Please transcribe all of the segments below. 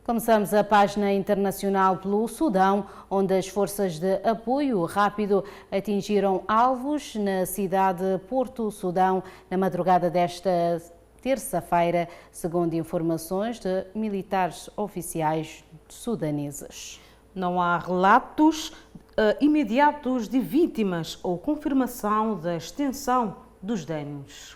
Começamos a página internacional pelo Sudão, onde as forças de apoio rápido atingiram alvos na cidade de Porto Sudão na madrugada desta terça-feira, segundo informações de militares oficiais sudaneses. Não há relatos imediatos de vítimas ou confirmação da extensão dos danos.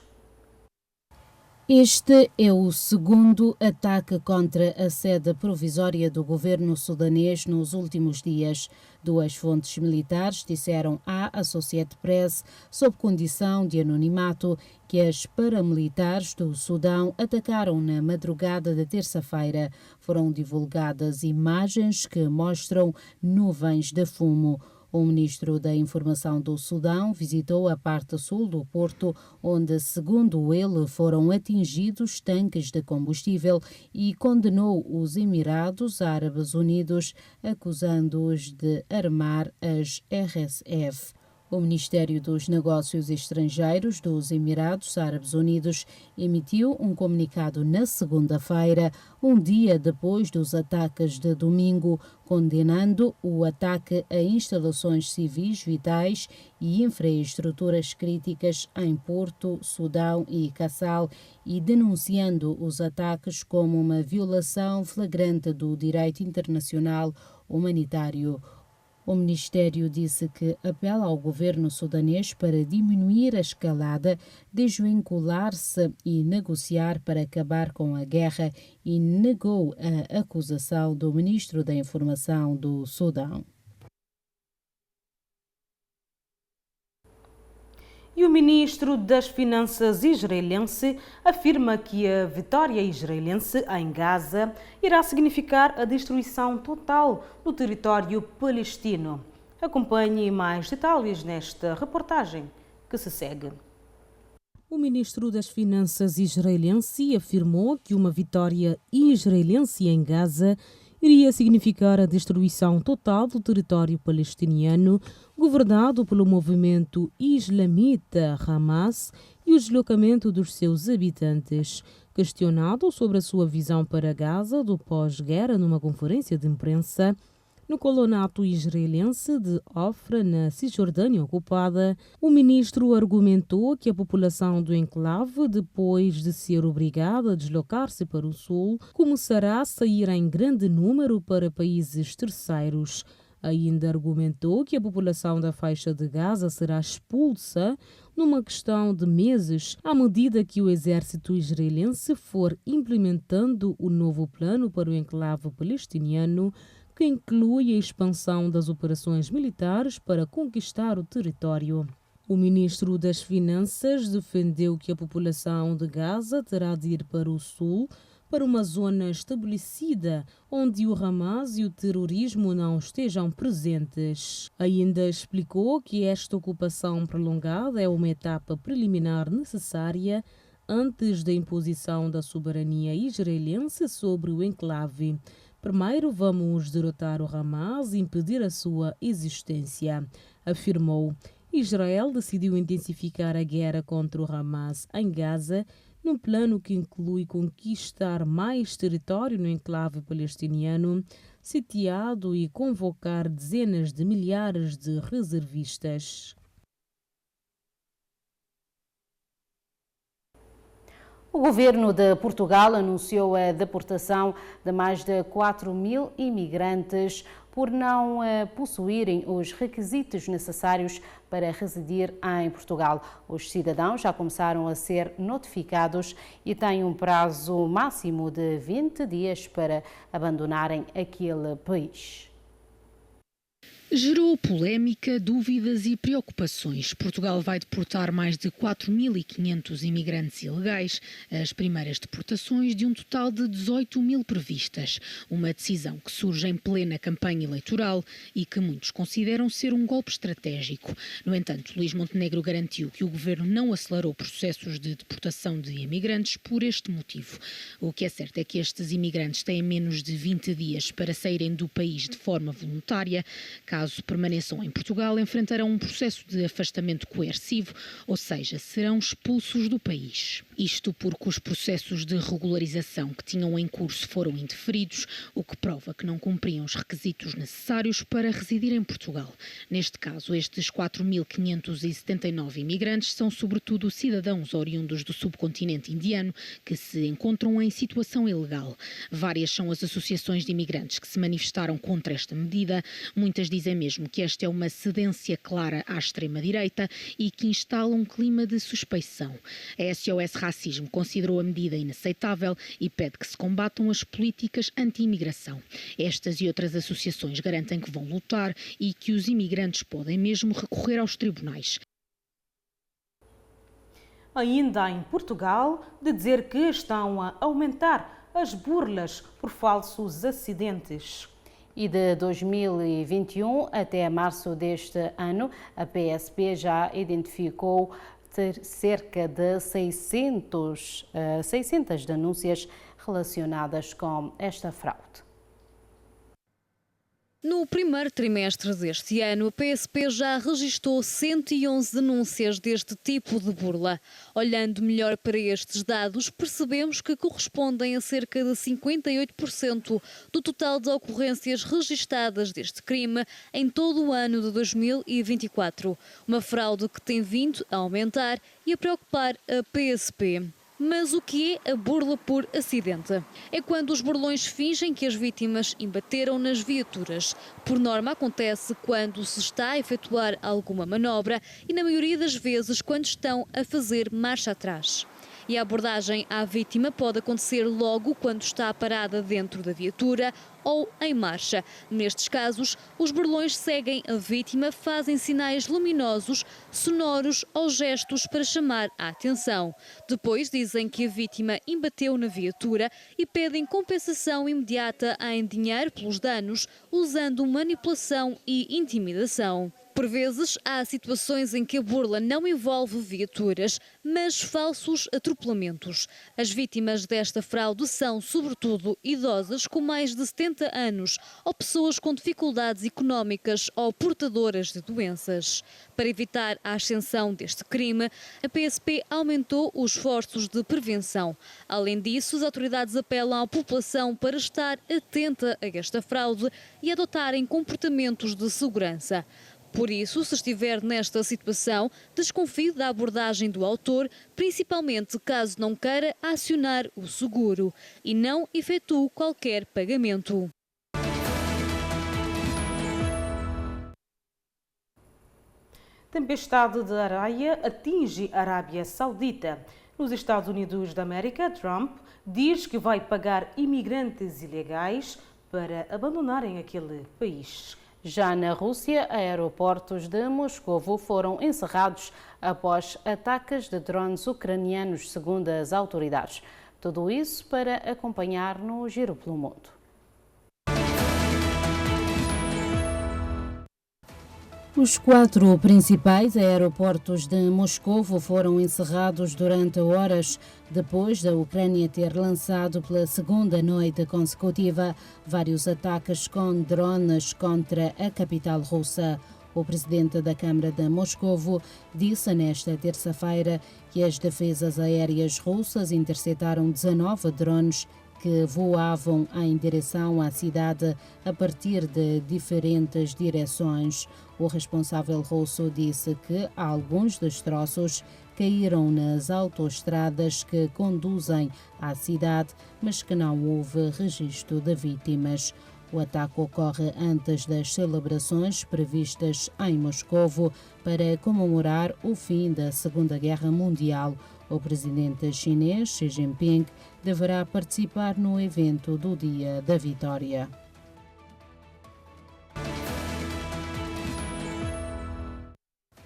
Este é o segundo ataque contra a sede provisória do governo sudanês nos últimos dias. Duas fontes militares disseram à Associated Press, sob condição de anonimato, que as paramilitares do Sudão atacaram na madrugada da terça-feira. Foram divulgadas imagens que mostram nuvens de fumo. O ministro da Informação do Sudão visitou a parte sul do porto, onde, segundo ele, foram atingidos tanques de combustível e condenou os Emirados Árabes Unidos, acusando-os de armar as RSF. O Ministério dos Negócios Estrangeiros dos Emirados Árabes Unidos emitiu um comunicado na segunda-feira, um dia depois dos ataques de domingo, condenando o ataque a instalações civis vitais e infraestruturas críticas em Porto, Sudão e Kassal e denunciando os ataques como uma violação flagrante do direito internacional humanitário. O Ministério disse que apela ao governo sudanês para diminuir a escalada, desvincular-se e negociar para acabar com a guerra e negou a acusação do ministro da Informação do Sudão. E o ministro das Finanças israelense afirma que a vitória israelense em Gaza irá significar a destruição total do território palestino. Acompanhe mais detalhes nesta reportagem que se segue. O ministro das Finanças israelense afirmou que uma vitória israelense em Gaza iria significar a destruição total do território palestiniano, governado pelo movimento islamita Hamas, e o deslocamento dos seus habitantes. Questionado sobre a sua visão para Gaza do pós-guerra numa conferência de imprensa no colonato israelense de Ofra, na Cisjordânia ocupada, o ministro argumentou que a população do enclave, depois de ser obrigada a deslocar-se para o sul, começará a sair em grande número para países terceiros. Ainda argumentou que a população da faixa de Gaza será expulsa numa questão de meses, à medida que o exército israelense for implementando o novo plano para o enclave palestiniano, que inclui a expansão das operações militares para conquistar o território. O ministro das Finanças defendeu que a população de Gaza terá de ir para o sul, para uma zona estabelecida onde o Hamas e o terrorismo não estejam presentes. Ainda explicou que esta ocupação prolongada é uma etapa preliminar necessária antes da imposição da soberania israelense sobre o enclave. Primeiro vamos derrotar o Hamas e impedir a sua existência, afirmou. Israel decidiu intensificar a guerra contra o Hamas em Gaza, num plano que inclui conquistar mais território no enclave palestiniano, sitiado e convocar dezenas de milhares de reservistas. O governo de Portugal anunciou a deportação de mais de 4.000 imigrantes por não possuírem os requisitos necessários para residir em Portugal. Os cidadãos já começaram a ser notificados e têm um prazo máximo de 20 dias para abandonarem aquele país. Gerou polémica, dúvidas e preocupações. Portugal vai deportar mais de 4.500 imigrantes ilegais, as primeiras deportações de um total de 18.000 previstas. Uma decisão que surge em plena campanha eleitoral e que muitos consideram ser um golpe estratégico. No entanto, Luís Montenegro garantiu que o governo não acelerou processos de deportação de imigrantes por este motivo. O que é certo é que estes imigrantes têm menos de 20 dias para saírem do país de forma voluntária. Caso caso permaneçam em Portugal, enfrentarão um processo de afastamento coercivo, ou seja, serão expulsos do país. Isto porque os processos de regularização que tinham em curso foram indeferidos, o que prova que não cumpriam os requisitos necessários para residir em Portugal. Neste caso, estes 4.579 imigrantes são sobretudo cidadãos oriundos do subcontinente indiano que se encontram em situação ilegal. Várias são as associações de imigrantes que se manifestaram contra esta medida. Muitas dizem mesmo que esta é uma cedência clara à extrema-direita e que instala um clima de suspeição. A SOS Racismo considerou a medida inaceitável e pede que se combatam as políticas anti-imigração. Estas e outras associações garantem que vão lutar e que os imigrantes podem mesmo recorrer aos tribunais. Ainda em Portugal, de dizer que estão a aumentar as burlas por falsos acidentes. E de 2021 até março deste ano, a PSP já identificou cerca de 600 denúncias relacionadas com esta fraude. No primeiro trimestre deste ano, a PSP já registrou 111 denúncias deste tipo de burla. Olhando melhor para estes dados, percebemos que correspondem a cerca de 58% do total de ocorrências registadas deste crime em todo o ano de 2024. Uma fraude que tem vindo a aumentar e a preocupar a PSP. Mas o que é a burla por acidente? É quando os burlões fingem que as vítimas embateram nas viaturas. Por norma, acontece quando se está a efetuar alguma manobra e, na maioria das vezes, quando estão a fazer marcha atrás. E a abordagem à vítima pode acontecer logo quando está parada dentro da viatura ou em marcha. Nestes casos, os burlões seguem a vítima, fazem sinais luminosos, sonoros ou gestos para chamar a atenção. Depois dizem que a vítima embateu na viatura e pedem compensação imediata em dinheiro pelos danos, usando manipulação e intimidação. Por vezes, há situações em que a burla não envolve viaturas, mas falsos atropelamentos. As vítimas desta fraude são, sobretudo, idosas com mais de 70 anos ou pessoas com dificuldades económicas ou portadoras de doenças. Para evitar a ascensão deste crime, a PSP aumentou os esforços de prevenção. Além disso, as autoridades apelam à população para estar atenta a esta fraude e adotarem comportamentos de segurança. Por isso, se estiver nesta situação, desconfie da abordagem do autor, principalmente caso não queira acionar o seguro e não efetue qualquer pagamento. Tempestade de areia atinge a Arábia Saudita. Nos Estados Unidos da América, Trump diz que vai pagar imigrantes ilegais para abandonarem aquele país. Já na Rússia, aeroportos de Moscovo foram encerrados após ataques de drones ucranianos, segundo as autoridades. Tudo isso para acompanhar no Giro pelo Mundo. Os 4 principais aeroportos de Moscovo foram encerrados durante horas depois da Ucrânia ter lançado pela segunda noite consecutiva vários ataques com drones contra a capital russa. O presidente da Câmara de Moscovo disse nesta terça-feira que as defesas aéreas russas interceptaram 19 drones que voavam em direção à cidade a partir de diferentes direções. O responsável russo disse que alguns destroços caíram nas autoestradas que conduzem à cidade, mas que não houve registro de vítimas. O ataque ocorre antes das celebrações previstas em Moscovo para comemorar o fim da Segunda Guerra Mundial. O presidente chinês Xi Jinping deverá participar no evento do Dia da Vitória.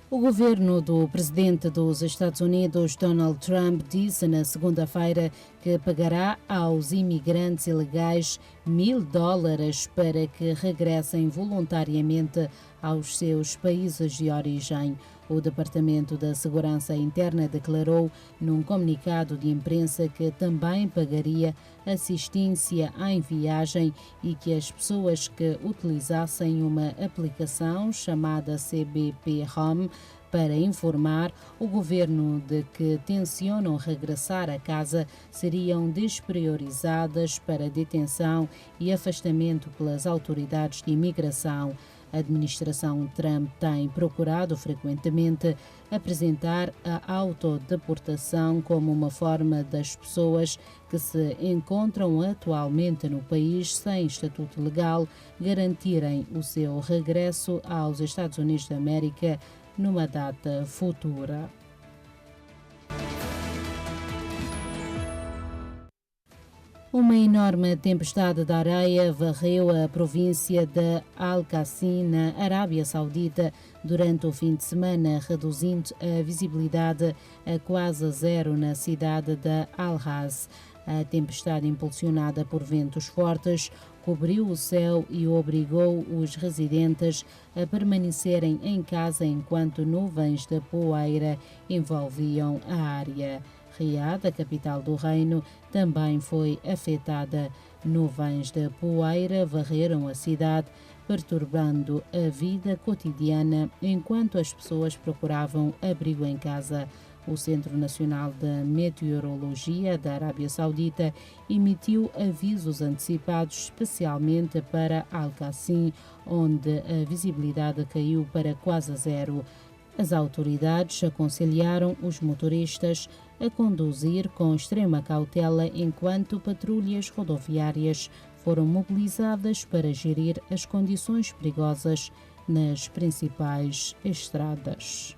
O governo do presidente dos Estados Unidos, Donald Trump, disse na segunda-feira que pagará aos imigrantes ilegais $1.000 para que regressem voluntariamente aos seus países de origem. O Departamento da Segurança Interna declarou num comunicado de imprensa que também pagaria assistência em viagem e que as pessoas que utilizassem uma aplicação chamada CBP Home para informar o governo de que tencionam regressar a casa seriam despriorizadas para detenção e afastamento pelas autoridades de imigração. A administração Trump tem procurado frequentemente apresentar a autodeportação como uma forma das pessoas que se encontram atualmente no país sem estatuto legal garantirem o seu regresso aos Estados Unidos da América numa data futura. Uma enorme tempestade de areia varreu a província de Al-Qassim, na Arábia Saudita, durante o fim de semana, reduzindo a visibilidade a quase zero na cidade de Al-Haz. A tempestade, impulsionada por ventos fortes, cobriu o céu e obrigou os residentes a permanecerem em casa enquanto nuvens de poeira envolviam a área. Riad, a capital do reino, também foi afetada. Nuvens de poeira varreram a cidade, perturbando a vida cotidiana enquanto as pessoas procuravam abrigo em casa. O Centro Nacional de Meteorologia da Arábia Saudita emitiu avisos antecipados especialmente para Al-Qassim, onde a visibilidade caiu para quase zero. As autoridades aconselharam os motoristas a conduzir com extrema cautela enquanto patrulhas rodoviárias foram mobilizadas para gerir as condições perigosas nas principais estradas.